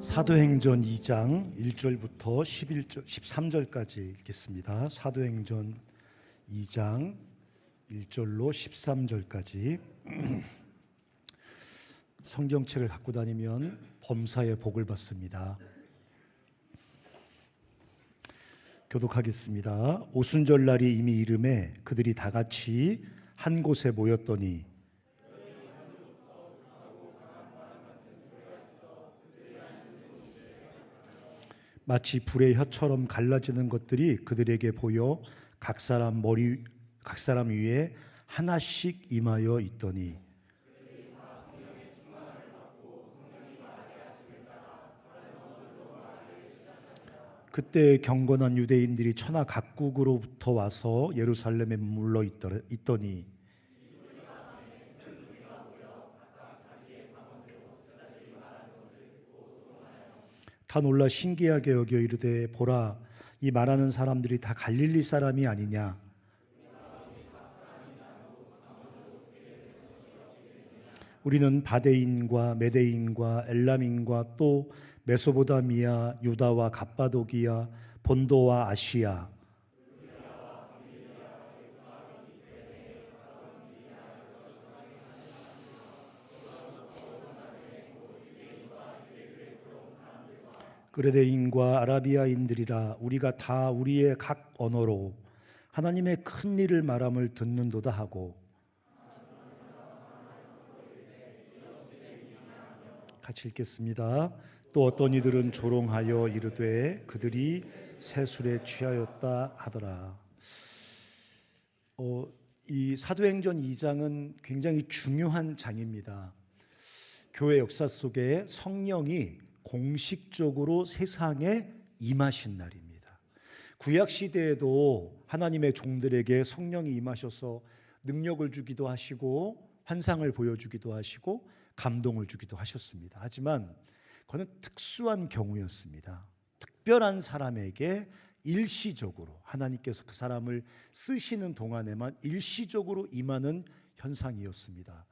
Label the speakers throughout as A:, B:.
A: 사도행전 2장 1절부터 13절까지 읽겠습니다. 사도행전 2장 1절로 13절까지 성경책을 갖고 다니면 범사의 복을 받습니다. 교독하겠습니다. 오순절날이 이미 이름에 그들이 다 같이 한 곳에 모였더니 마치 불의 혀처럼 갈라지는 것들이 그들에게 보여 각 사람 위에 하나씩 임하여 있더니 그때 경건한 유대인들이 천하 각국으로부터 와서 예루살렘에 머물러 있더니 다 놀라 신기하게 여겨 이르되 보라, 이 말하는 사람들이 다 갈릴리 사람이 아니냐. 우리는 바데인과 메데인과 엘람인과 또 메소보다미아, 유다와 갑바도기아, 본도와 아시아, 그레데인과 아라비아인들이라 우리가 다 우리의 각 언어로 하나님의 큰 일을 말함을 듣는도다 하고, 같이 읽겠습니다. 또 어떤 이들은 조롱하여 이르되 그들이 세술에 취하였다 하더라. 이 사도행전 2장은 굉장히 중요한 장입니다. 교회 역사 속에 성령이 공식적으로 세상에 임하신 날입니다. 구약 시대에도 하나님의 종들에게 성령이 임하셔서 능력을 주기도 하시고 환상을 보여주기도 하시고 감동을 주기도 하셨습니다. 하지만 그건 특수한 경우였습니다. 특별한 사람에게 일시적으로 하나님께서 그 사람을 쓰시는 동안에만 일시적으로 임하는 현상이었습니다.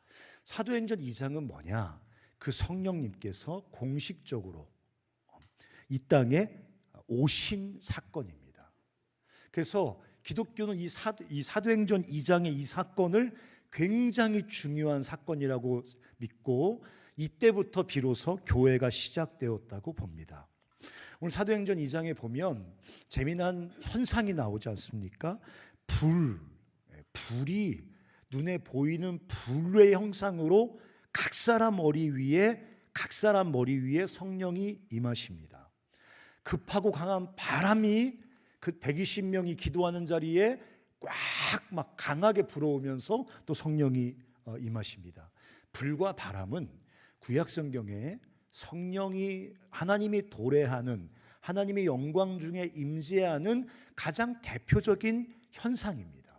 A: 사도행전 2장은 뭐냐? 그 성령님께서 공식적으로 이 땅에 오신 사건입니다. 그래서 기독교는 이 사도행전 2장의 이 사건을 굉장히 중요한 사건이라고 믿고 이때부터 비로소 교회가 시작되었다고 봅니다. 오늘 사도행전 2장에 보면 재미난 현상이 나오지 않습니까? 불이 눈에 보이는 불의 형상으로 각 사람 머리 위에 성령이 임하십니다. 급하고 강한 바람이 그 120명이 기도하는 자리에 꽉 막 강하게 불어오면서 또 성령이 임하십니다. 불과 바람은 구약 성경에 성령이 하나님이 도래하는 하나님의 영광 중에 임재하는 가장 대표적인 현상입니다.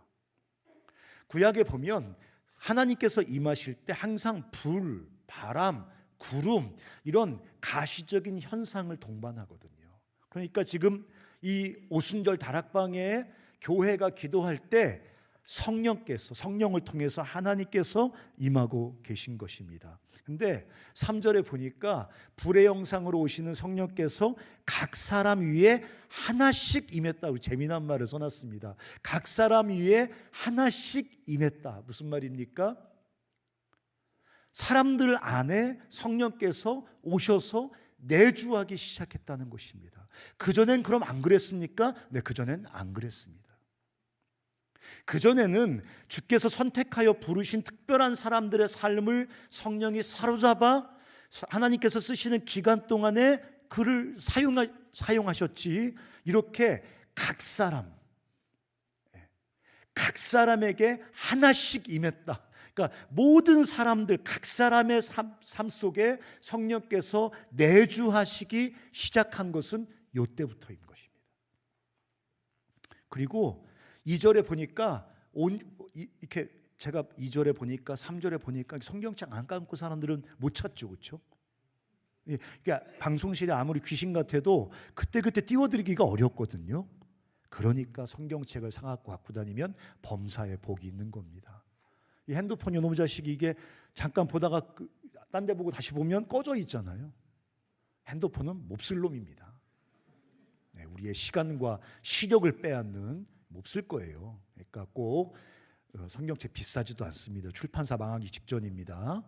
A: 구약에 보면 하나님께서 임하실 때 항상 불, 바람, 구름 이런 가시적인 현상을 동반하거든요. 그러니까 지금 이 오순절 다락방에 교회가 기도할 때 성령을 통해서 하나님께서 임하고 계신 것입니다. 근데 3절에 보니까 불의 형상으로 오시는 성령께서 각 사람 위에 하나씩 임했다. 재미난 말을 써놨습니다. 각 사람 위에 하나씩 임했다. 무슨 말입니까? 사람들 안에 성령께서 오셔서 내주하기 시작했다는 것입니다. 그전엔 그럼 안 그랬습니까? 네, 그전엔 안 그랬습니다. 그전에는 주께서 선택하여 부르신 특별한 사람들의 삶을 성령이 사로잡아 하나님께서 쓰시는 기간 동안에 그를 사용하셨지, 이렇게 각 사람에게 하나씩 임했다. 그러니까 모든 사람들, 각 사람의 삶 속에 성령께서 내주하시기 시작한 것은 이때부터인 것입니다. 그리고 2절에 보니까 이렇게 제가 2절에 보니까 3절에 보니까 성경책 안 감고 사람들은 못 찾죠, 그렇죠? 그러니까 방송실에 아무리 귀신 같아도 그때 띄워드리기가 어렵거든요. 그러니까 성경책을 사갖고 갖고 다니면 범사에 복이 있는 겁니다. 이 핸드폰 요놈 자식이 이게 잠깐 보다가 딴 데 보고 다시 보면 꺼져 있잖아요. 핸드폰은 몹쓸 놈입니다. 네, 우리의 시간과 시력을 빼앗는 몹쓸 거예요. 그러니까 꼭 성경책 비싸지도 않습니다. 출판사 망하기 직전입니다.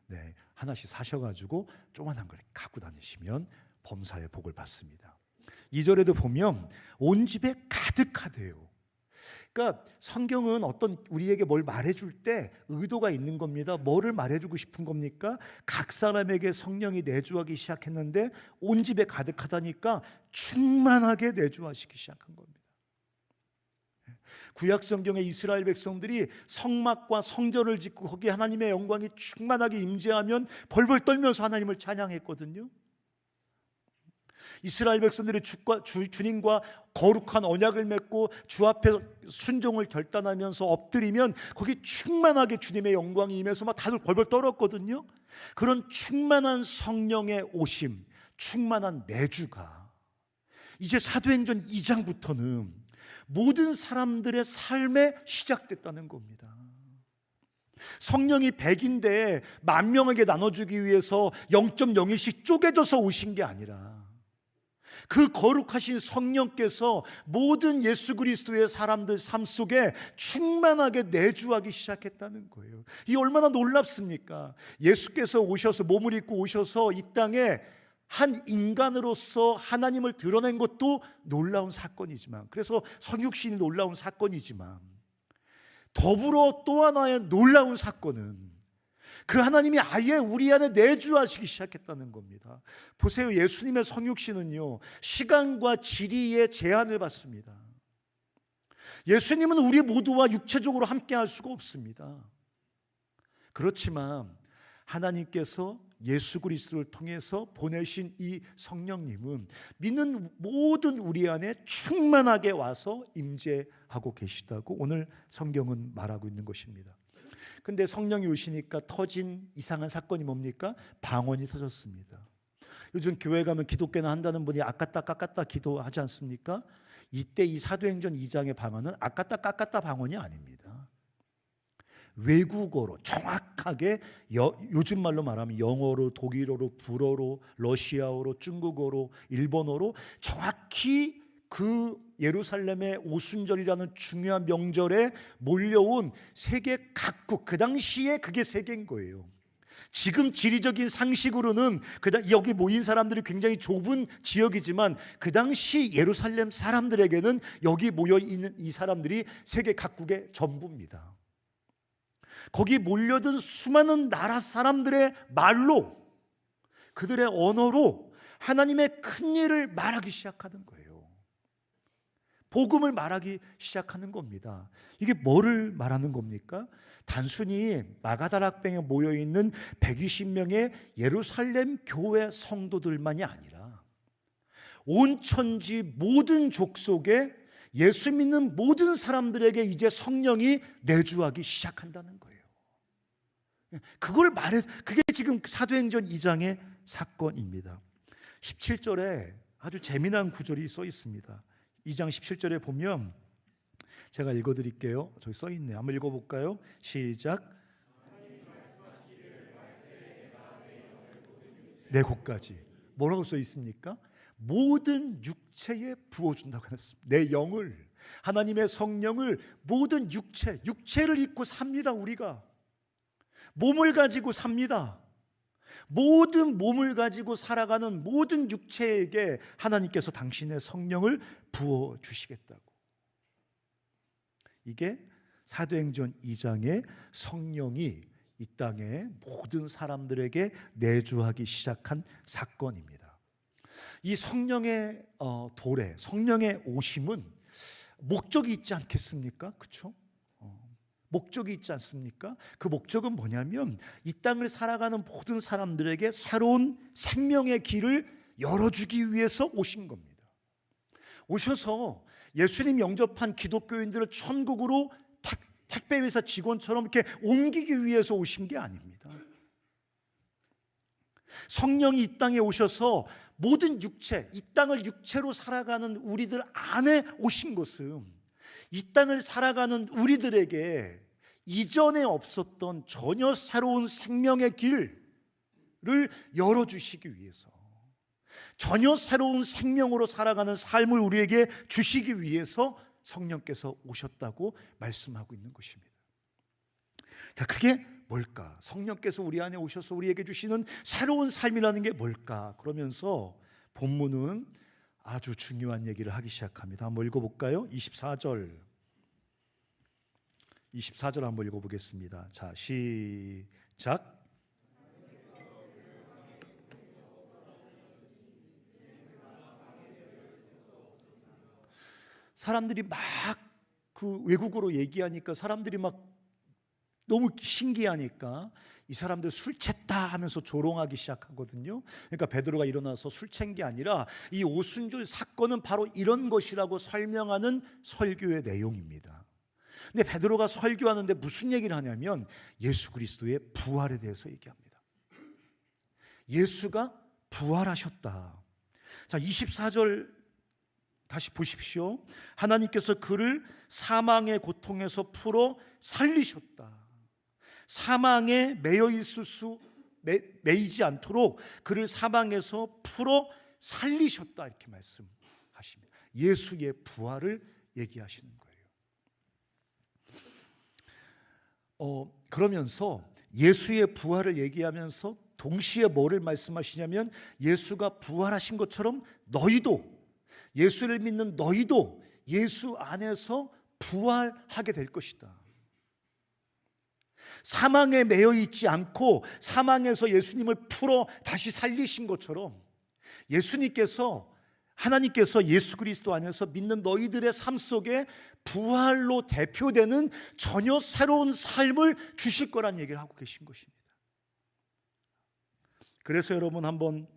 A: 네, 하나씩 사셔가지고 조그만한 걸 갖고 다니시면 범사의 복을 받습니다. 2절에도 보면 온 집에 가득하대요. 그러니까 성경은 어떤 우리에게 뭘 말해줄 때 의도가 있는 겁니다. 뭐를 말해주고 싶은 겁니까? 각 사람에게 성령이 내주하기 시작했는데 온 집에 가득하다니까 충만하게 내주하시기 시작한 겁니다. 구약 성경의 이스라엘 백성들이 성막과 성전을 짓고 거기에 하나님의 영광이 충만하게 임재하면 벌벌 떨면서 하나님을 찬양했거든요. 이스라엘 백성들이 주님과 거룩한 언약을 맺고 주 앞에 순종을 결단하면서 엎드리면 거기 충만하게 주님의 영광이 임해서 막 다들 벌벌 떨었거든요. 그런 충만한 성령의 오심, 충만한 내주가 이제 사도행전 2장부터는 모든 사람들의 삶에 시작됐다는 겁니다. 성령이 100인데 10,000명에게 나눠주기 위해서 0.01씩 쪼개져서 오신 게 아니라 그 거룩하신 성령께서 모든 예수 그리스도의 사람들 삶 속에 충만하게 내주하기 시작했다는 거예요. 이 얼마나 놀랍습니까? 예수께서 오셔서 몸을 입고 오셔서 이 땅에 한 인간으로서 하나님을 드러낸 것도 놀라운 사건이지만, 그래서 성육신이 놀라운 사건이지만, 더불어 또 하나의 놀라운 사건은 그 하나님이 아예 우리 안에 내주하시기 시작했다는 겁니다. 보세요, 예수님의 성육신은요 시간과 지리의 제한을 받습니다. 예수님은 우리 모두와 육체적으로 함께 할 수가 없습니다. 그렇지만 하나님께서 예수 그리스도를 통해서 보내신 이 성령님은 믿는 모든 우리 안에 충만하게 와서 임재하고 계시다고 오늘 성경은 말하고 있는 것입니다. 근데 성령이 오시니까 터진 이상한 사건이 뭡니까? 방언이 터졌습니다. 요즘 교회 가면 기독교나 한다는 분이 아깝다 깎았다 기도하지 않습니까? 이때 이 사도행전 2장의 방언은 아깝다 깎았다 방언이 아닙니다. 외국어로 정확하게 요즘 말로 말하면 영어로, 독일어로, 불어로, 러시아어로, 중국어로, 일본어로 정확히 그 예루살렘의 오순절이라는 중요한 명절에 몰려온 세계 각국, 그 당시에 그게 세계인 거예요. 지금 지리적인 상식으로는 여기 모인 사람들이 굉장히 좁은 지역이지만 그 당시 예루살렘 사람들에게는 여기 모여 있는 이 사람들이 세계 각국의 전부입니다. 거기 몰려든 수많은 나라 사람들의 말로, 그들의 언어로 하나님의 큰 일을 말하기 시작하는 거예요. 복음을 말하기 시작하는 겁니다. 이게 뭐를 말하는 겁니까? 단순히 마가다락방에 모여있는 120명의 예루살렘 교회 성도들만이 아니라 온 천지 모든 족속에 예수 믿는 모든 사람들에게 이제 성령이 내주하기 시작한다는 거예요. 그게 지금 사도행전 2장의 사건입니다. 17절에 아주 재미난 구절이 써 있습니다. 2장 17절에 보면 제가 읽어드릴게요. 저기 써 있네요. 한번 읽어볼까요? 시작. 네 곳까지. 뭐라고 써 있습니까? 모든 육체에 부어준다고 했습니다. 내 영을, 하나님의 성령을 모든 육체를 입고 삽니다. 우리가 몸을 가지고 삽니다. 모든 몸을 가지고 살아가는 모든 육체에게 하나님께서 당신의 성령을 부어주시겠다고. 이게 사도행전 2장의 성령이 이 땅의 모든 사람들에게 내주하기 시작한 사건입니다. 이 성령의 도래, 성령의 오심은 목적이 있지 않겠습니까? 그렇죠? 목적이 있지 않습니까? 그 목적은 뭐냐면 이 땅을 살아가는 모든 사람들에게 새로운 생명의 길을 열어주기 위해서 오신 겁니다. 오셔서 예수님 영접한 기독교인들을 천국으로 택배회사 직원처럼 이렇게 옮기기 위해서 오신 게 아닙니다. 성령이 이 땅에 오셔서 모든 육체, 이 땅을 육체로 살아가는 우리들 안에 오신 것은 이 땅을 살아가는 우리들에게 이전에 없었던 전혀 새로운 생명의 길을 열어주시기 위해서, 전혀 새로운 생명으로 살아가는 삶을 우리에게 주시기 위해서 성령께서 오셨다고 말씀하고 있는 것입니다. 자, 그게 뭘까? 성령께서 우리 안에 오셔서 우리에게 주시는 새로운 삶이라는 게 뭘까? 그러면서 본문은 아주 중요한 얘기를 하기 시작합니다. 한번 읽어볼까요? 24절 한번 읽어보겠습니다. 자, 시작. 사람들이 막 그 외국어로 얘기하니까 사람들이 막 너무 신기하니까 이 사람들 술 챘다 하면서 조롱하기 시작하거든요. 그러니까 베드로가 일어나서 술 챈 게 아니라 이 오순절 사건은 바로 이런 것이라고 설명하는 설교의 내용입니다. 근데 베드로가 설교하는데 무슨 얘기를 하냐면 예수 그리스도의 부활에 대해서 얘기합니다. 예수가 부활하셨다. 자, 24절 다시 보십시오. 하나님께서 그를 사망의 고통에서 풀어 살리셨다. 사망에 매이지 않도록 그를 사망에서 풀어 살리셨다, 이렇게 말씀하십니다. 예수의 부활을 얘기하시는 거예요. 그러면서 예수의 부활을 얘기하면서 동시에 뭐를 말씀하시냐면 예수가 부활하신 것처럼 너희도, 예수를 믿는 너희도 예수 안에서 부활하게 될 것이다. 사망에 매여 있지 않고 사망에서 예수님을 풀어 다시 살리신 것처럼 하나님께서 예수 그리스도 안에서 믿는 너희들의 삶 속에 부활로 대표되는 전혀 새로운 삶을 주실 거란 얘기를 하고 계신 것입니다. 그래서 여러분 한번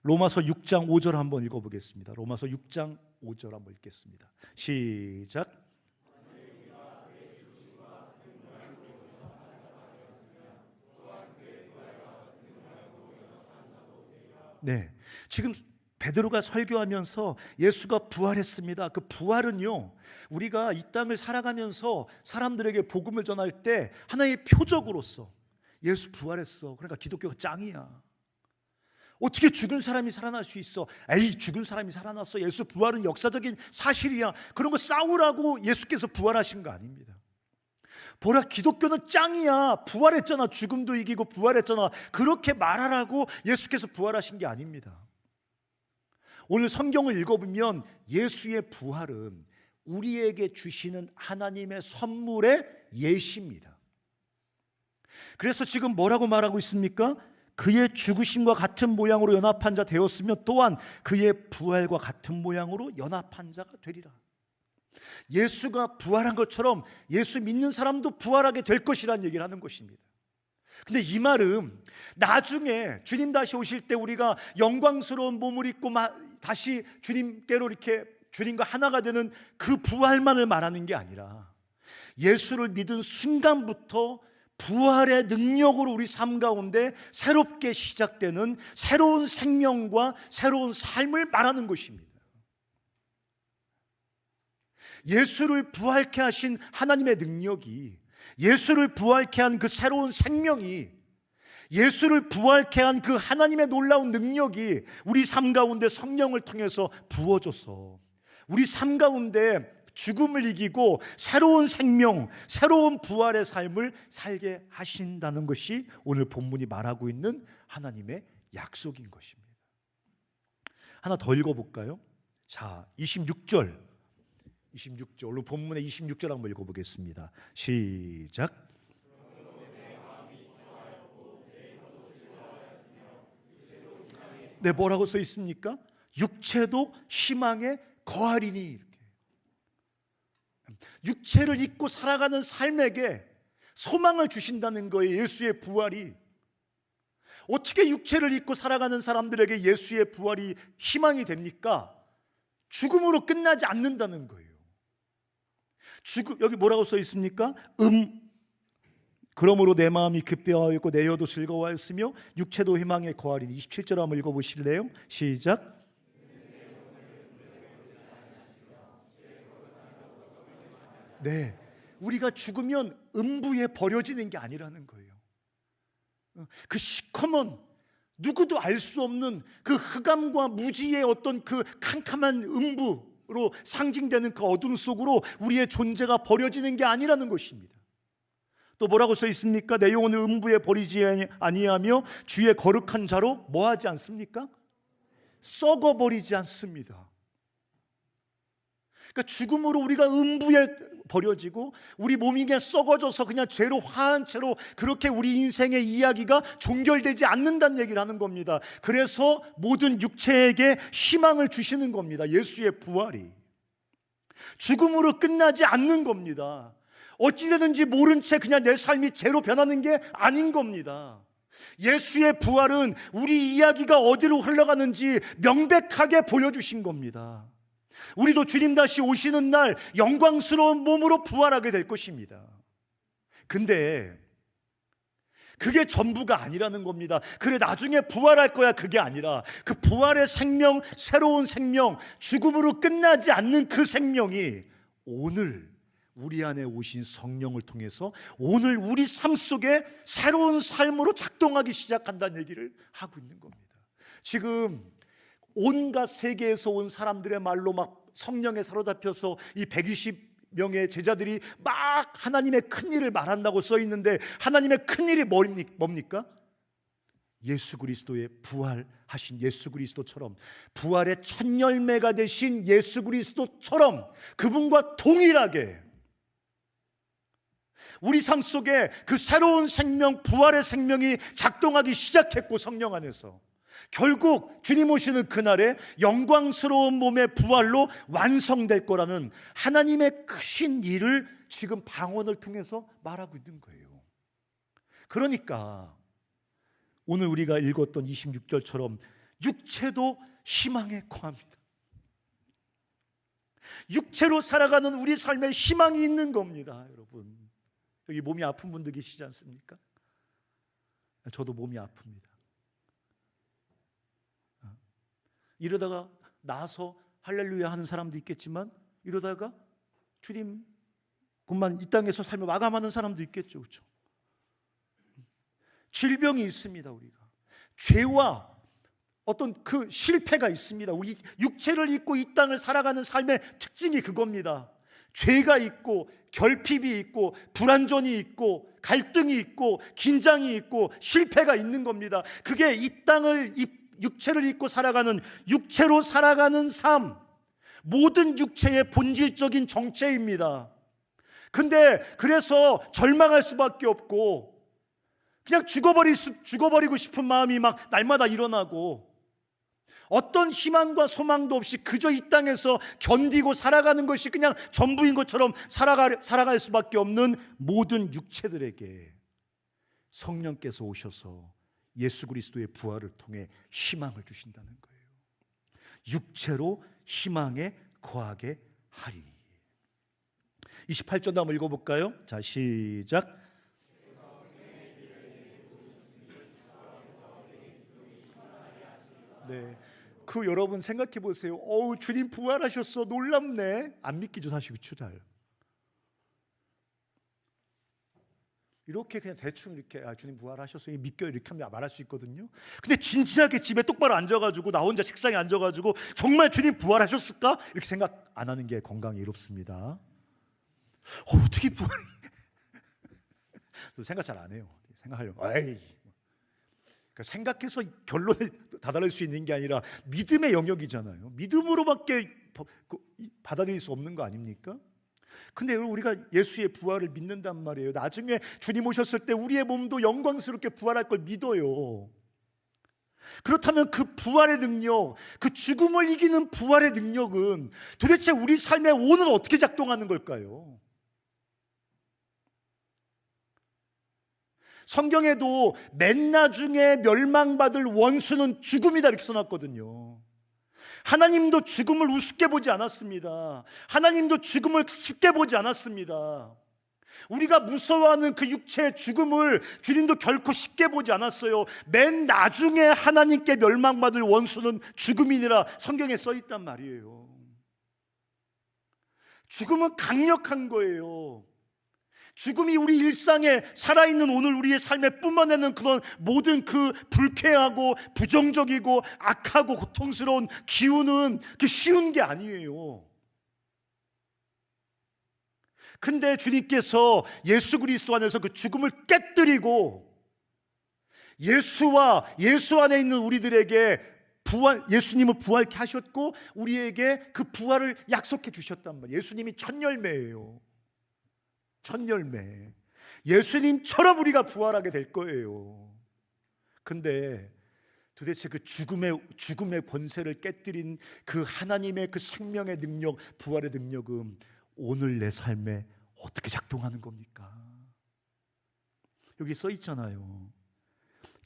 A: 로마서 6장 5절 한번 읽어보겠습니다. 로마서 6장 5절 한번 읽겠습니다. 시작. 네, 지금 베드로가 설교하면서 예수가 부활했습니다. 그 부활은요, 우리가 이 땅을 살아가면서 사람들에게 복음을 전할 때 하나의 표적으로서 예수 부활했어, 그러니까 기독교가 짱이야. 어떻게 죽은 사람이 살아날 수 있어? 에이, 죽은 사람이 살아났어. 예수 부활은 역사적인 사실이야. 그런 거 싸우라고 예수께서 부활하신 거 아닙니다. 보라, 기독교는 짱이야. 부활했잖아. 죽음도 이기고 부활했잖아. 그렇게 말하라고 예수께서 부활하신 게 아닙니다. 오늘 성경을 읽어보면 예수의 부활은 우리에게 주시는 하나님의 선물의 예시입니다. 그래서 지금 뭐라고 말하고 있습니까? 그의 죽으심과 같은 모양으로 연합한 자 되었으며 또한 그의 부활과 같은 모양으로 연합한 자가 되리라. 예수가 부활한 것처럼 예수 믿는 사람도 부활하게 될 것이라는 얘기를 하는 것입니다. 근데 이 말은 나중에 주님 다시 오실 때 우리가 영광스러운 몸을 입고 다시 주님께로 이렇게 주님과 하나가 되는 그 부활만을 말하는 게 아니라 예수를 믿은 순간부터 부활의 능력으로 우리 삶 가운데 새롭게 시작되는 새로운 생명과 새로운 삶을 말하는 것입니다. 예수를 부활케 하신 하나님의 능력이, 예수를 부활케 한 그 새로운 생명이, 예수를 부활케 한 그 하나님의 놀라운 능력이 우리 삶 가운데 성령을 통해서 부어져서 우리 삶 가운데 죽음을 이기고 새로운 생명, 새로운 부활의 삶을 살게 하신다는 것이 오늘 본문이 말하고 있는 하나님의 약속인 것입니다. 하나 더 읽어볼까요? 자, 26절 오늘 본문의 26절 한번 읽어보겠습니다. 시작. 네, 뭐라고 써 있습니까? 육체도 희망에 거하리니. 육체를 입고 살아가는 삶에게 소망을 주신다는 거예요. 예수의 부활이. 어떻게 육체를 입고 살아가는 사람들에게 예수의 부활이 희망이 됩니까? 죽음으로 끝나지 않는다는 거예요. 여기 뭐라고 써 있습니까? 그러므로 내 마음이 기뻐하였고 내 혀도 즐거워하였으며 육체도 희망에 거하리니. 27절 한번 읽어보실래요? 시작. 네, 우리가 죽으면 음부에 버려지는 게 아니라는 거예요. 그 시커먼 누구도 알 수 없는 그 흑암과 무지의 어떤 그 캄캄한 음부로 상징되는 그 어둠 속으로 우리의 존재가 버려지는 게 아니라는 것입니다. 또 뭐라고 써 있습니까? 내 영혼을 음부에 버리지 아니하며 주의 거룩한 자로 뭐 하지 않습니까? 썩어버리지 않습니다. 그러니까 죽음으로 우리가 음부에 버려지고 우리 몸이 그냥 썩어져서 그냥 죄로 화한 채로 그렇게 우리 인생의 이야기가 종결되지 않는다는 얘기를 하는 겁니다. 그래서 모든 육체에게 희망을 주시는 겁니다. 예수의 부활이 죽음으로 끝나지 않는 겁니다. 어찌되든지 모른 채 그냥 내 삶이 죄로 변하는 게 아닌 겁니다. 예수의 부활은 우리 이야기가 어디로 흘러가는지 명백하게 보여주신 겁니다. 우리도 주님 다시 오시는 날 영광스러운 몸으로 부활하게 될 것입니다. 근데 그게 전부가 아니라는 겁니다. 그래 나중에 부활할 거야, 그게 아니라 그 부활의 생명, 새로운 생명, 죽음으로 끝나지 않는 그 생명이 오늘 우리 안에 오신 성령을 통해서 오늘 우리 삶 속에 새로운 삶으로 작동하기 시작한다는 얘기를 하고 있는 겁니다. 지금 온갖 세계에서 온 사람들의 말로 막 성령에 사로잡혀서 이 120명의 제자들이 막 하나님의 큰 일을 말한다고 써 있는데 하나님의 큰 일이 뭡니까? 예수 그리스도의 부활하신 예수 그리스도처럼 부활의 첫 열매가 되신 예수 그리스도처럼 그분과 동일하게 우리 삶 속에 그 새로운 생명, 부활의 생명이 작동하기 시작했고 성령 안에서 결국 주님 오시는 그날에 영광스러운 몸의 부활로 완성될 거라는 하나님의 크신 일을 지금 방언을 통해서 말하고 있는 거예요. 그러니까 오늘 우리가 읽었던 26절처럼 육체도 희망에 거합니다. 육체로 살아가는 우리 삶에 희망이 있는 겁니다. 여러분, 여기 몸이 아픈 분들 계시지 않습니까? 저도 몸이 아픕니다. 이러다가 나서 할렐루야 하는 사람도 있겠지만 이러다가 주님 그만 이 땅에서 삶을 마감하는 사람도 있겠죠. 그렇죠? 질병이 있습니다. 우리가 죄와 어떤 그 실패가 있습니다. 우리 육체를 입고 이 땅을 살아가는 삶의 특징이 그겁니다. 죄가 있고 결핍이 있고 불완전이 있고 갈등이 있고 긴장이 있고 실패가 있는 겁니다. 그게 이 땅을 육체를 입고 살아가는 육체로 살아가는 삶, 모든 육체의 본질적인 정체입니다. 근데 그래서 절망할 수밖에 없고 그냥 죽어버리고 싶은 마음이 막 날마다 일어나고 어떤 희망과 소망도 없이 그저 이 땅에서 견디고 살아가는 것이 그냥 전부인 것처럼 살아갈 수밖에 없는 모든 육체들에게 성령께서 오셔서 예수 그리스도의 부활을 통해 희망을 주신다는 거예요. 육체로 희망에 거하게 하리니. 28절 한번 읽어볼까요? 자, 시작. 네, 그 여러분 생각해 보세요. 어우, 주님 부활하셨어, 놀랍네. 안 믿기죠, 사실. 그렇죠, 잘. 이렇게 그냥 대충 이렇게 주님 부활하셨어, 믿겨요, 이렇게 하면 말할 수 있거든요. 근데 진지하게 집에 똑바로 앉아가지고 나 혼자 책상에 앉아가지고 정말 주님 부활하셨을까? 이렇게 생각 안 하는 게 건강에 이롭습니다. 어떻게 부활? 생각 잘 안 해요. 생각하려고. 에이. 그러니까 생각해서 결론에 다다를 수 있는 게 아니라 믿음의 영역이잖아요. 믿음으로밖에 받아들일 수 없는 거 아닙니까? 근데 우리가 예수의 부활을 믿는단 말이에요. 나중에 주님 오셨을 때 우리의 몸도 영광스럽게 부활할 걸 믿어요. 그렇다면 그 부활의 능력, 그 죽음을 이기는 부활의 능력은 도대체 우리 삶에 오늘 어떻게 작동하는 걸까요? 성경에도 맨 나중에 멸망받을 원수는 죽음이다 이렇게 써놨거든요. 하나님도 죽음을 우습게 보지 않았습니다. 하나님도 죽음을 쉽게 보지 않았습니다. 우리가 무서워하는 그 육체의 죽음을 주님도 결코 쉽게 보지 않았어요. 맨 나중에 하나님께 멸망받을 원수는 죽음이니라 성경에 써 있단 말이에요. 죽음은 강력한 거예요. 죽음이 우리 일상에 살아있는 오늘 우리의 삶에 뿜어내는 그런 모든 그 불쾌하고 부정적이고 악하고 고통스러운 기운은 그 쉬운 게 아니에요. 근데 주님께서 예수 그리스도 안에서 그 죽음을 깨뜨리고 예수와 예수 안에 있는 우리들에게 예수님을 부활케 하셨고 우리에게 그 부활을 약속해 주셨단 말이에요. 예수님이 첫 열매예요. 첫 열매. 예수님처럼 우리가 부활하게 될 거예요. 근데 도대체 그 죽음의 권세를 깨뜨린 그 하나님의 그 생명의 능력, 부활의 능력은 오늘 내 삶에 어떻게 작동하는 겁니까? 여기 써 있잖아요.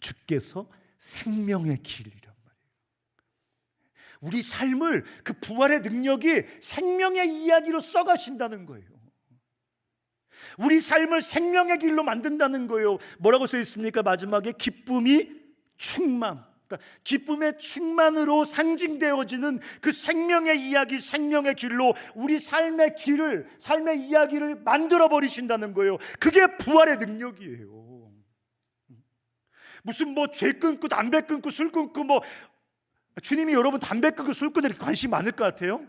A: 주께서 생명의 길이란 말이에요. 우리 삶을 그 부활의 능력이 생명의 이야기로 써가신다는 거예요. 우리 삶을 생명의 길로 만든다는 거예요. 뭐라고 써 있습니까? 마지막에 기쁨이 충만. 그러니까 기쁨의 충만으로 상징되어지는 그 생명의 이야기, 생명의 길로 우리 삶의 길을, 삶의 이야기를 만들어 버리신다는 거예요. 그게 부활의 능력이에요. 무슨 뭐 죄 끊고 담배 끊고 술 끊고 뭐 주님이 여러분 담배 끊고 술 끊는 데 관심 많을 것 같아요?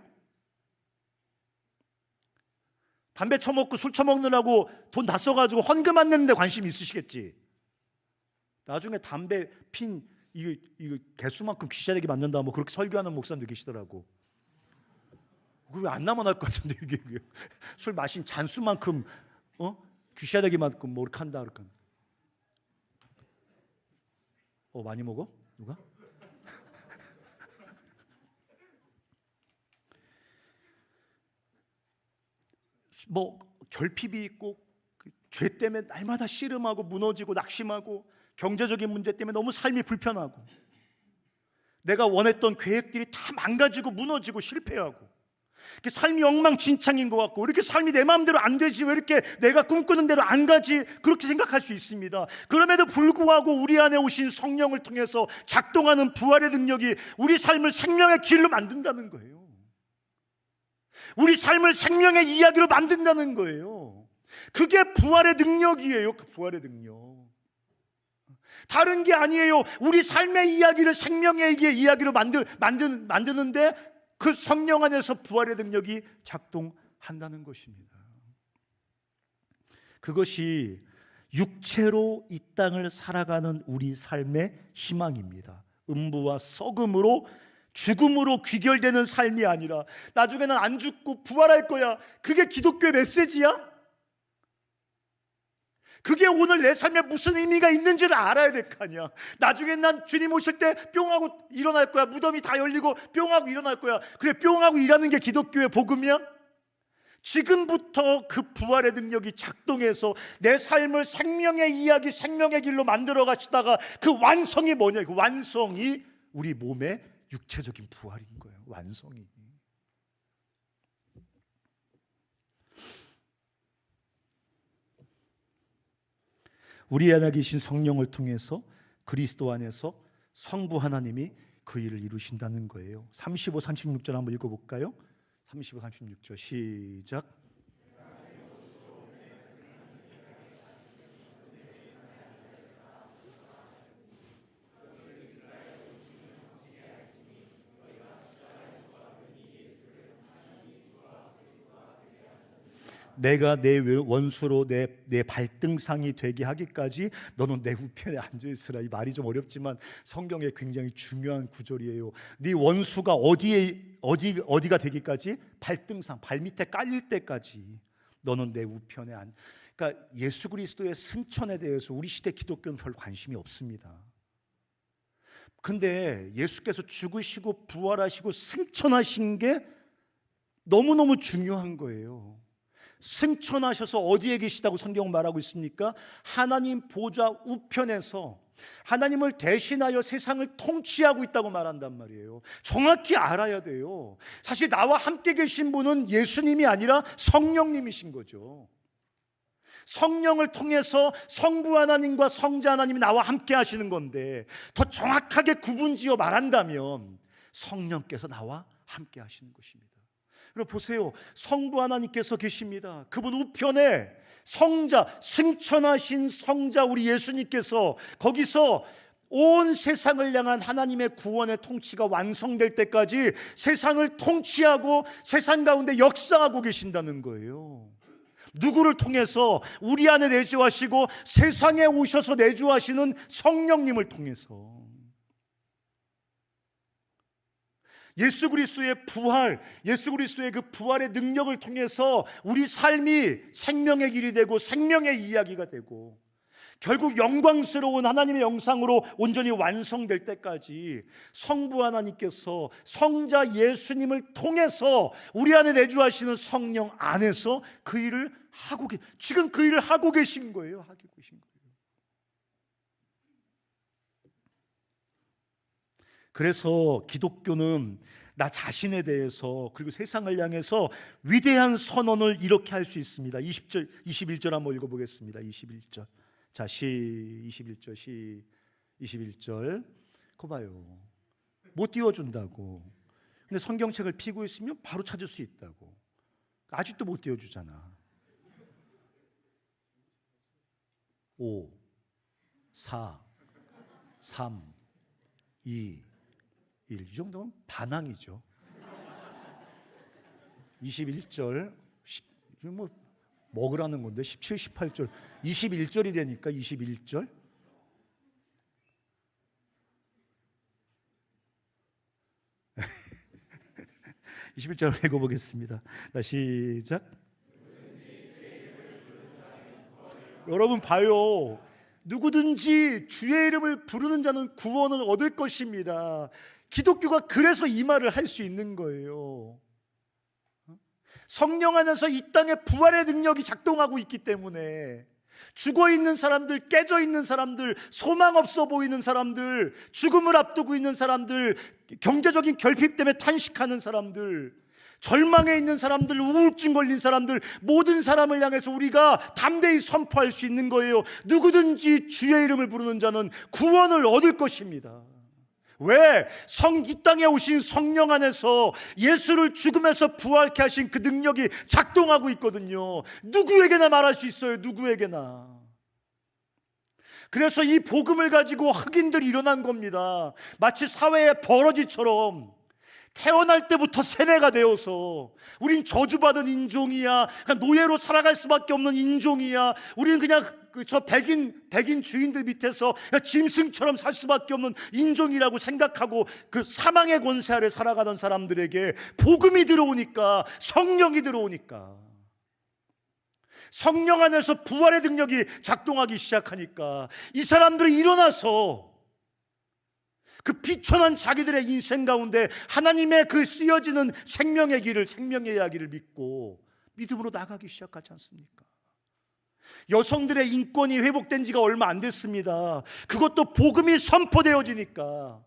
A: 담배 처먹고 술 처먹느라고 돈 다 써가지고 헌금 안 내는데 관심 있으시겠지. 나중에 담배 핀 이거 개수만큼 귀신되게 만든다 뭐 그렇게 설교하는 목사님도 계시더라고. 그거 왜 안 남아날 것 같은데 이게 술 마신 잔수만큼 귀신되게 만큼 뭐 이렇게 한다 그럴까. 많이 먹어? 누가? 뭐 결핍이 있고 죄 때문에 날마다 씨름하고 무너지고 낙심하고 경제적인 문제 때문에 너무 삶이 불편하고 내가 원했던 계획들이 다 망가지고 무너지고 실패하고 삶이 엉망진창인 것 같고 왜 이렇게 삶이 내 마음대로 안 되지, 왜 이렇게 내가 꿈꾸는 대로 안 가지, 그렇게 생각할 수 있습니다. 그럼에도 불구하고 우리 안에 오신 성령을 통해서 작동하는 부활의 능력이 우리 삶을 생명의 길로 만든다는 거예요. 우리 삶을 생명의 이야기로 만든다는 거예요. 그게 부활의 능력이에요. 그 부활의 능력 다른 게 아니에요. 우리 삶의 이야기를 생명의 이야기로 만드는데 그 성령 안에서 부활의 능력이 작동한다는 것입니다. 그것이 육체로 이 땅을 살아가는 우리 삶의 희망입니다. 음부와 썩음으로 죽음으로 귀결되는 삶이 아니라 나중에는 안 죽고 부활할 거야. 그게 기독교의 메시지야? 그게 오늘 내 삶에 무슨 의미가 있는지를 알아야 될 거 아니야. 나중에 난 주님 오실 때 뿅하고 일어날 거야. 무덤이 다 열리고 뿅하고 일어날 거야. 그래, 뿅하고 일하는 게 기독교의 복음이야? 지금부터 그 부활의 능력이 작동해서 내 삶을 생명의 이야기, 생명의 길로 만들어 가시다가 그 완성이 뭐냐? 그 완성이 우리 몸의 육체적인 부활인 거예요. 완성이. 우리 안에 계신 성령을 통해서 그리스도 안에서 성부 하나님이 그 일을 이루신다는 거예요. 35, 36절 한번 읽어볼까요? 35, 36절 시작. 내가 내 원수로 내 발등상이 되게 하기까지 너는 내 우편에 앉아있으라. 이 말이 좀 어렵지만 성경에 굉장히 중요한 구절이에요. 네 원수가 어디가 되기까지? 발등상, 발밑에 깔릴 때까지 너는 내 우편에 그러니까 예수 그리스도의 승천에 대해서 우리 시대 기독교는 별 관심이 없습니다. 근데 예수께서 죽으시고 부활하시고 승천하신 게 너무너무 중요한 거예요. 승천하셔서 어디에 계시다고 성경은 말하고 있습니까? 하나님 보좌 우편에서 하나님을 대신하여 세상을 통치하고 있다고 말한단 말이에요. 정확히 알아야 돼요. 사실 나와 함께 계신 분은 예수님이 아니라 성령님이신 거죠. 성령을 통해서 성부 하나님과 성자 하나님이 나와 함께 하시는 건데, 더 정확하게 구분지어 말한다면 성령께서 나와 함께 하시는 것입니다. 여러분 보세요. 성부 하나님께서 계십니다. 그분 우편에 성자, 승천하신 성자 우리 예수님께서 거기서 온 세상을 향한 하나님의 구원의 통치가 완성될 때까지 세상을 통치하고 세상 가운데 역사하고 계신다는 거예요. 누구를 통해서? 우리 안에 내주하시고 세상에 오셔서 내주하시는 성령님을 통해서. 예수 그리스도의 부활, 예수 그리스도의 그 부활의 능력을 통해서 우리 삶이 생명의 길이 되고 생명의 이야기가 되고 결국 영광스러운 하나님의 영상으로 온전히 완성될 때까지 성부 하나님께서 성자 예수님을 통해서 우리 안에 내주하시는 성령 안에서 그 일을 지금 그 일을 하고 계신 거예요. 하고 계신 거예요. 그래서 기독교는 나 자신에 대해서 그리고 세상을 향해서 위대한 선언을 이렇게 할 수 있습니다. 20절, 21절 한번 읽어보겠습니다. 21절. 자, 21절, 21절. 그거 봐요. 못 띄워준다고. 근데 성경책을 피고 있으면 바로 찾을 수 있다고. 아직도 못 띄워주잖아. 5, 4, 3, 2, 1. 이 정도면 반항이죠. 21절, 뭐 먹으라는 건데 17, 18절, 21절이 되니까 21절. (21절) 읽어보겠습니다. 시작. 여러분 봐요. 누구든지 주의 이름을 부르는 자는 구원을 얻을 것입니다. 기독교가 그래서 이 말을 할 수 있는 거예요. 성령 안에서 이 땅에 부활의 능력이 작동하고 있기 때문에 죽어있는 사람들, 깨져있는 사람들, 소망 없어 보이는 사람들, 죽음을 앞두고 있는 사람들, 경제적인 결핍 때문에 탄식하는 사람들, 절망에 있는 사람들, 우울증 걸린 사람들, 모든 사람을 향해서 우리가 담대히 선포할 수 있는 거예요. 누구든지 주의 이름을 부르는 자는 구원을 얻을 것입니다. 왜? 이 땅에 오신 성령 안에서 예수를 죽음에서 부활케 하신 그 능력이 작동하고 있거든요. 누구에게나 말할 수 있어요. 누구에게나. 그래서 이 복음을 가지고 흑인들이 일어난 겁니다. 마치 사회의 버러지처럼 태어날 때부터 세뇌가 되어서 우린 저주받은 인종이야, 그냥 노예로 살아갈 수밖에 없는 인종이야, 우리는 그냥 저 백인 주인들 밑에서 짐승처럼 살 수밖에 없는 인종이라고 생각하고 그 사망의 권세 아래 살아가던 사람들에게 복음이 들어오니까, 성령이 들어오니까, 성령 안에서 부활의 능력이 작동하기 시작하니까 이 사람들이 일어나서 그 비천한 자기들의 인생 가운데 하나님의 그 쓰여지는 생명의 길을, 생명의 이야기를 믿고 믿음으로 나가기 시작하지 않습니까? 여성들의 인권이 회복된 지가 얼마 안 됐습니다. 그것도 복음이 선포되어지니까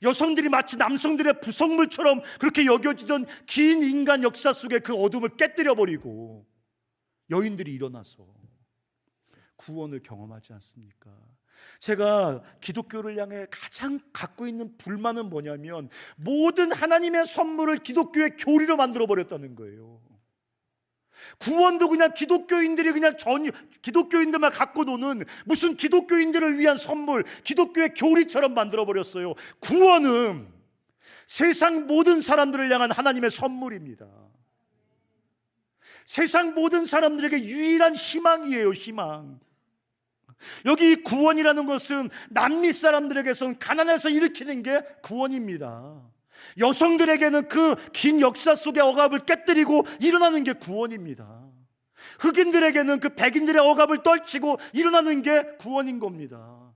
A: 여성들이 마치 남성들의 부속물처럼 그렇게 여겨지던 긴 인간 역사 속에 그 어둠을 깨뜨려 버리고 여인들이 일어나서 구원을 경험하지 않습니까? 제가 기독교를 향해 가장 갖고 있는 불만은 뭐냐면 모든 하나님의 선물을 기독교의 교리로 만들어 버렸다는 거예요. 구원도 그냥 기독교인들이 그냥 기독교인들만 갖고 노는 무슨 기독교인들을 위한 선물, 기독교의 교리처럼 만들어 버렸어요. 구원은 세상 모든 사람들을 향한 하나님의 선물입니다. 세상 모든 사람들에게 유일한 희망이에요. 희망. 여기 구원이라는 것은 남미 사람들에게선 가난해서 일으키는 게 구원입니다. 여성들에게는 그 긴 역사 속의 억압을 깨뜨리고 일어나는 게 구원입니다. 흑인들에게는 그 백인들의 억압을 떨치고 일어나는 게 구원인 겁니다.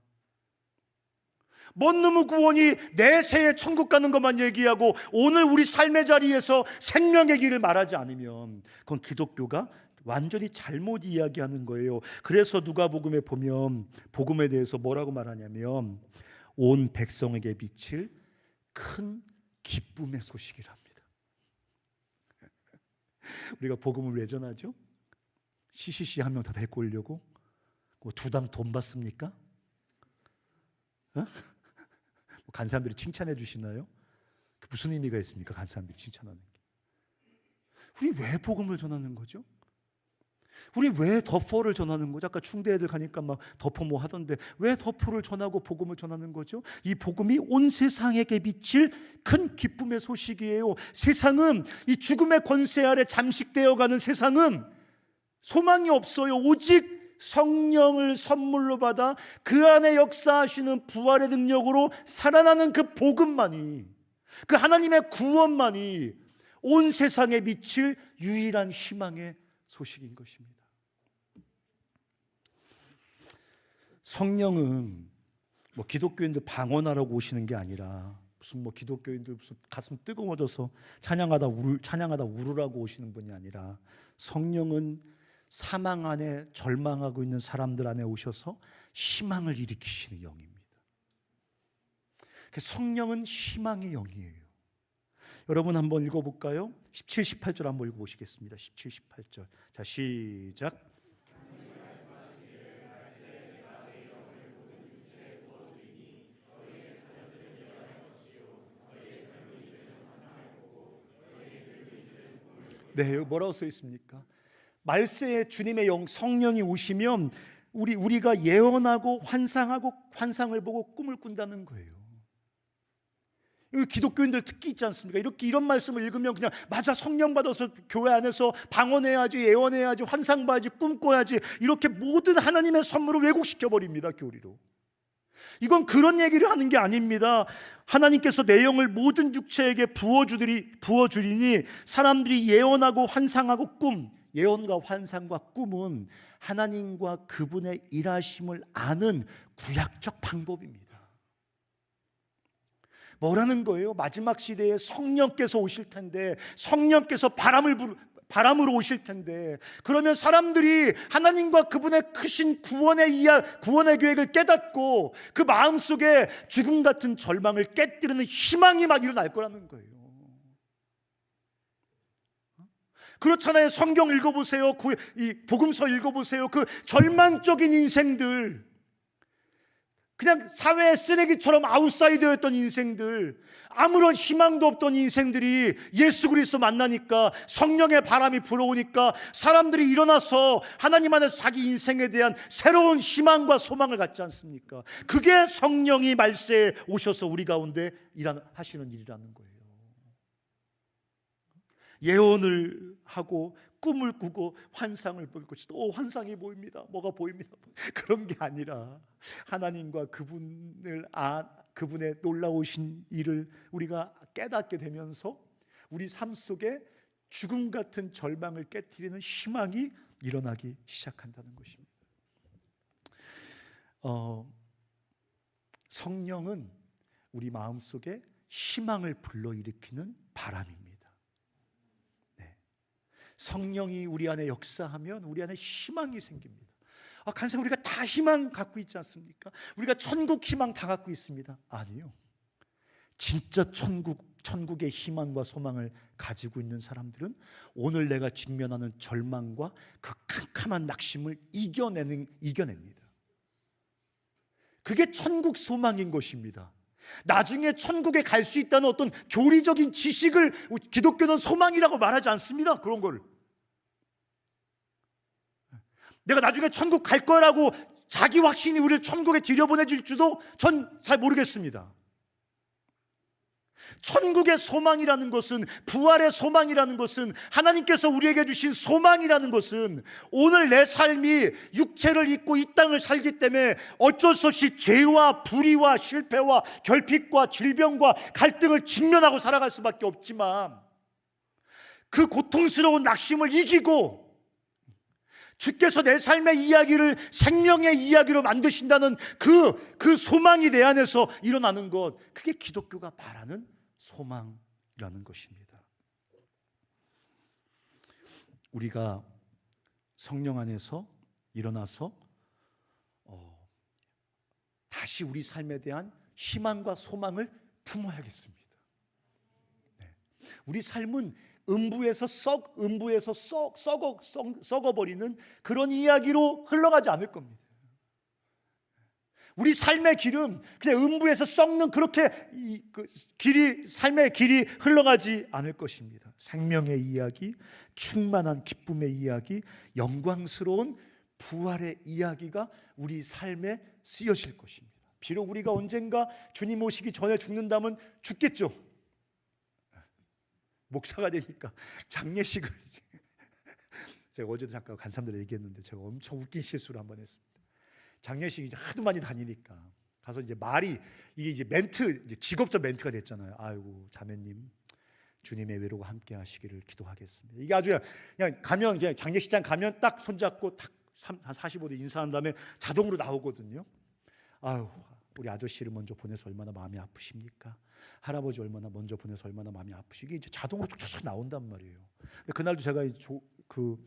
A: 뭔 놈의 구원이 내 새에 천국 가는 것만 얘기하고 오늘 우리 삶의 자리에서 생명의 길을 말하지 않으면 그건 기독교가 완전히 잘못 이야기하는 거예요. 그래서 누가복음에 보면 복음에 대해서 뭐라고 말하냐면 온 백성에게 미칠 큰 기쁨의 소식이랍니다. 우리가 복음을 왜 전하죠? CCC 한 명 다 데리고 오려고? 두당 돈 받습니까? 간 사람들이 칭찬해 주시나요? 무슨 의미가 있습니까? 간 사람들이 칭찬하는 게. 우리 왜 복음을 전하는 거죠? 우리 왜 덕포를 전하는 거죠? 아까 충대 애들 가니까 막 덕포 뭐 하던데 왜 덕포를 전하고 복음을 전하는 거죠? 이 복음이 온 세상에게 미칠 큰 기쁨의 소식이에요. 세상은 이 죽음의 권세 아래 잠식되어 가는 세상은 소망이 없어요. 오직 성령을 선물로 받아 그 안에 역사하시는 부활의 능력으로 살아나는 그 복음만이, 그 하나님의 구원만이 온 세상에 미칠 유일한 희망의 소식인 것입니다. 성령은 뭐 기독교인들 방언하라고 오시는 게 아니라 무슨 뭐 기독교인들 무슨 가슴 뜨거워져서 찬양하다 울으라고 오시는 분이 아니라 성령은 사망 안에 절망하고 있는 사람들 안에 오셔서 희망을 일으키시는 영입니다. 성령은 희망의 영이에요. 여러분 한번 읽어볼까요? 17, 18절 한번 읽어보시겠습니다. 17, 18절. 자, 시작. 네, 여기 뭐라고 써 있습니까? 말세에 주님의 영 성령이 오시면 우리가 예언하고 환상하고 환상을 보고 꿈을 꾼다는 거예요. 기독교인들 특기 있지 않습니까? 이렇게 이런 말씀을 읽으면 그냥 맞아, 성령 받아서 교회 안에서 방언해야지, 예언해야지, 환상 봐야지, 꿈꿔야지, 이렇게 모든 하나님의 선물을 왜곡시켜 버립니다. 교리로. 이건 그런 얘기를 하는 게 아닙니다. 하나님께서 내 영을 모든 육체에게 부어주리니 사람들이 예언하고 환상하고 꿈, 예언과 환상과 꿈은 하나님과 그분의 일하심을 아는 구약적 방법입니다. 뭐라는 거예요? 마지막 시대에 성령께서 오실 텐데, 성령께서 바람으로 오실 텐데, 그러면 사람들이 하나님과 그분의 크신 구원의 계획을 깨닫고 그 마음속에 죽음 같은 절망을 깨뜨리는 희망이 막 일어날 거라는 거예요. 그렇잖아요. 성경 읽어보세요. 이 복음서 읽어보세요. 그 절망적인 인생들, 그냥 사회의 쓰레기처럼 아웃사이더였던 인생들, 아무런 희망도 없던 인생들이 예수 그리스도 만나니까, 성령의 바람이 불어오니까 사람들이 일어나서 하나님 안에서 자기 인생에 대한 새로운 희망과 소망을 갖지 않습니까? 그게 성령이 말세에 오셔서 우리 가운데 하시는 일이라는 거예요. 예언을 하고 꿈을 꾸고 환상을 볼 것이다. 환상이 보입니다. 뭐가 보입니다. 그런 게 아니라 하나님과 그분의 놀라우신 일을 우리가 깨닫게 되면서 우리 삶 속에 죽음 같은 절망을 깨트리는 희망이 일어나기 시작한다는 것입니다. 성령은 우리 마음속에 희망을 불러일으키는 바람입니다. 성령이 우리 안에 역사하면 우리 안에 희망이 생깁니다. 간생 우리가 다 희망 갖고 있지 않습니까? 우리가 천국 희망 다 갖고 있습니다. 아니요. 진짜 천국의 희망과 소망을 가지고 있는 사람들은 오늘 내가 직면하는 절망과 그 캄캄한 낙심을 이겨냅니다. 그게 천국 소망인 것입니다. 나중에 천국에 갈 수 있다는 어떤 교리적인 지식을 기독교는 소망이라고 말하지 않습니다. 그런 걸 내가 나중에 천국 갈 거라고 자기 확신이 우리를 천국에 들여보내질 줄도 전 잘 모르겠습니다. 천국의 소망이라는 것은, 부활의 소망이라는 것은, 하나님께서 우리에게 주신 소망이라는 것은 오늘 내 삶이 육체를 입고 이 땅을 살기 때문에 어쩔 수 없이 죄와 불의와 실패와 결핍과 질병과 갈등을 직면하고 살아갈 수밖에 없지만, 그 고통스러운 낙심을 이기고 주께서 내 삶의 이야기를 생명의 이야기로 만드신다는 그 소망이 내 안에서 일어나는 것, 그게 기독교가 말하는 소망이라는 것입니다. 우리가 성령 안에서 일어나서 다시 우리 삶에 대한 희망과 소망을 품어야겠습니다. 우리 삶은 음부에서 썩어버리는 그런 이야기로 흘러가지 않을 겁니다. 우리 삶의 길은 그냥 음부에서 썩는 그렇게 삶의 길이 흘러가지 않을 것입니다. 생명의 이야기, 충만한 기쁨의 이야기, 영광스러운 부활의 이야기가 우리 삶에 쓰여질 것입니다. 비록 우리가 언젠가 주님 오시기 전에 죽는다면 죽겠죠. 목사가 되니까 장례식을 제가 어제도 잠깐 간사람들 얘기했는데 제가 엄청 웃긴 실수를 한번 했습니다. 장례식 이제 하도 많이 다니니까 가서 이제 말이 이게 이제 멘트, 이제 직업적 멘트가 됐잖아요. 아이고 자매님, 주님의 외로가 함께 하시기를 기도하겠습니다. 이게 아주 그냥 가면 그냥 장례식장 가면 딱 손잡고 딱 한 45도 인사한 다음에 자동으로 나오거든요. 아유, 우리 아저씨를 먼저 보내서 얼마나 마음이 아프십니까? 할아버지 얼마나 먼저 보내서 얼마나 마음이 아프시기 이제 자동으로 쫙쫙 나온단 말이에요. 그날도 제가 그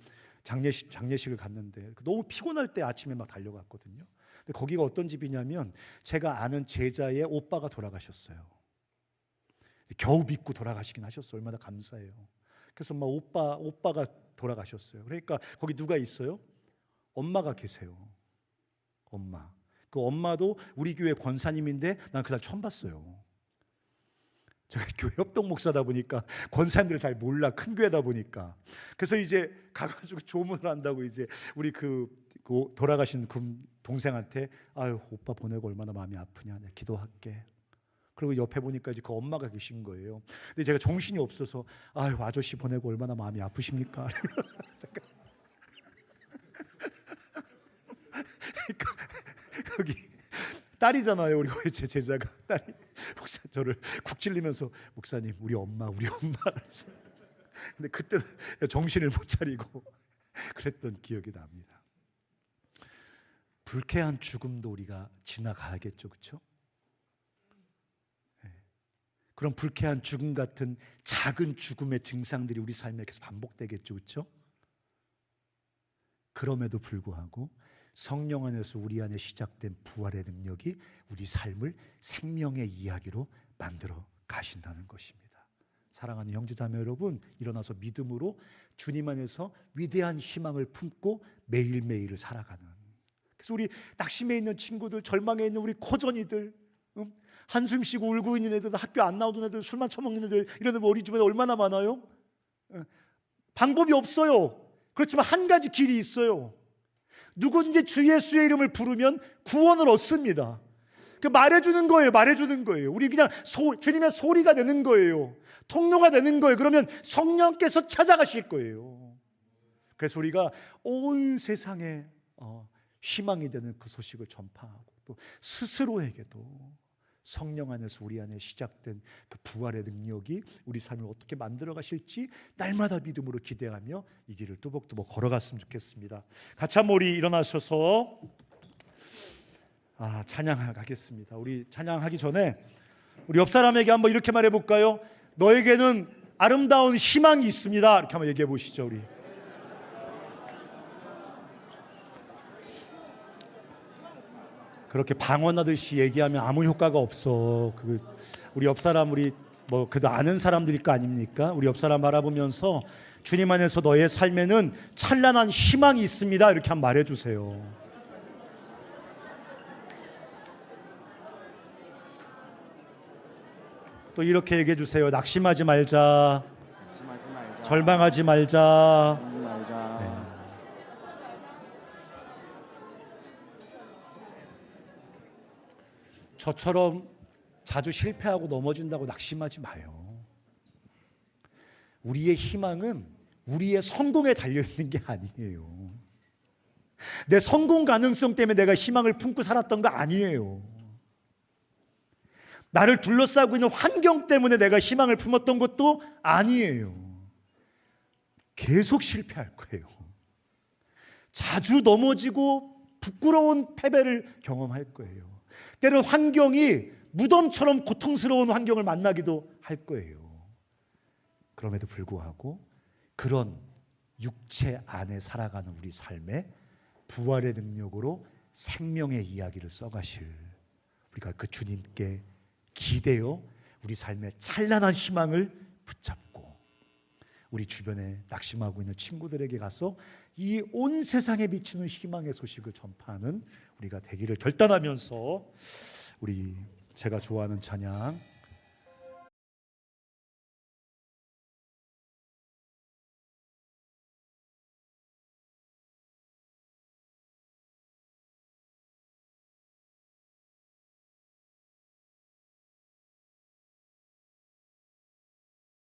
A: 장례식을 갔는데 너무 피곤할 때 아침에 막 달려갔거든요. 근데 거기가 어떤 집이냐면 제가 아는 제자의 오빠가 돌아가셨어요. 겨우 믿고 돌아가시긴 하셨어요. 얼마나 감사해요. 그래서 막 오빠가 돌아가셨어요. 그러니까 거기 누가 있어요? 엄마가 계세요. 엄마. 그 엄마도 우리 교회 권사님인데 난 그날 처음 봤어요. 제가 교회 협동 목사다 보니까 권사님들을 잘 몰라, 큰 교회다 보니까. 그래서 이제 가가지고 조문을 한다고 이제 우리 그 돌아가신 그 동생한테 아유 오빠 보내고 얼마나 마음이 아프냐, 내가 기도할게. 그리고 옆에 보니까 이제 그 엄마가 계신 거예요. 근데 제가 정신이 없어서 아유 아저씨 보내고 얼마나 마음이 아프십니까? 거기 딸이잖아요. 우리 제 제자가 딸이 목사 저를 쿡 찔리면서 목사님 우리 엄마. 근데 그때 정신을 못 차리고 그랬던 기억이 납니다. 불쾌한 죽음도 우리가 지나가야겠죠, 그렇죠? 네. 그런 불쾌한 죽음 같은 작은 죽음의 증상들이 우리 삶에 계속 반복되겠죠, 그렇죠? 그럼에도 불구하고 성령 안에서 우리 안에 시작된 부활의 능력이 우리 삶을 생명의 이야기로 만들어 가신다는 것입니다. 사랑하는 형제자매 여러분, 일어나서 믿음으로 주님 안에서 위대한 희망을 품고 매일매일을 살아가는, 그래서 우리 낙심해 있는 친구들, 절망해 있는 우리 코전이들, 한숨 쉬고 울고 있는 애들, 학교 안 나오던 애들, 술만 처먹는 애들, 이런 애들 어린이집에 얼마나 많아요? 방법이 없어요. 그렇지만 한 가지 길이 있어요. 누구든지 주 예수의 이름을 부르면 구원을 얻습니다. 그 말해주는 거예요. 우리 그냥 주님의 소리가 되는 거예요. 통로가 되는 거예요. 그러면 성령께서 찾아가실 거예요. 그래서 우리가 온 세상에 희망이 되는 그 소식을 전파하고, 또 스스로에게도 성령 안에서 우리 안에 시작된 그 부활의 능력이 우리 삶을 어떻게 만들어 가실지 날마다 믿음으로 기대하며 이 길을 뚜벅뚜벅 걸어갔으면 좋겠습니다. 같이 한번 우리 일어나셔서 찬양하겠습니다. 우리 찬양하기 전에 우리 옆 사람에게 한번 이렇게 말해 볼까요? 너에게는 아름다운 희망이 있습니다. 이렇게 한번 얘기해 보시죠. 우리 그렇게 방언하듯이 얘기하면 아무 효과가 없어. 우리 옆 사람, 우리 그래도 아는 사람들일 거 아닙니까? 우리 옆 사람 바라보면서 주님 안에서 너의 삶에는 찬란한 희망이 있습니다. 이렇게 한번 말해주세요. 또 이렇게 얘기해 주세요. 낙심하지 말자. 절망하지 말자. 네. 저처럼 자주 실패하고 넘어진다고 낙심하지 마요. 우리의 희망은 우리의 성공에 달려있는 게 아니에요. 내 성공 가능성 때문에 내가 희망을 품고 살았던 거 아니에요. 나를 둘러싸고 있는 환경 때문에 내가 희망을 품었던 것도 아니에요. 계속 실패할 거예요. 자주 넘어지고 부끄러운 패배를 경험할 거예요. 때로는 환경이 무덤처럼 고통스러운 환경을 만나기도 할 거예요. 그럼에도 불구하고 그런 육체 안에 살아가는 우리 삶에 부활의 능력으로 생명의 이야기를 써가실 우리가 그 주님께 기대어 우리 삶의 찬란한 희망을 붙잡고 우리 주변에 낙심하고 있는 친구들에게 가서 이 온 세상에 비치는 희망의 소식을 전파하는 우리가 되기를 결단하면서 우리 제가 좋아하는 찬양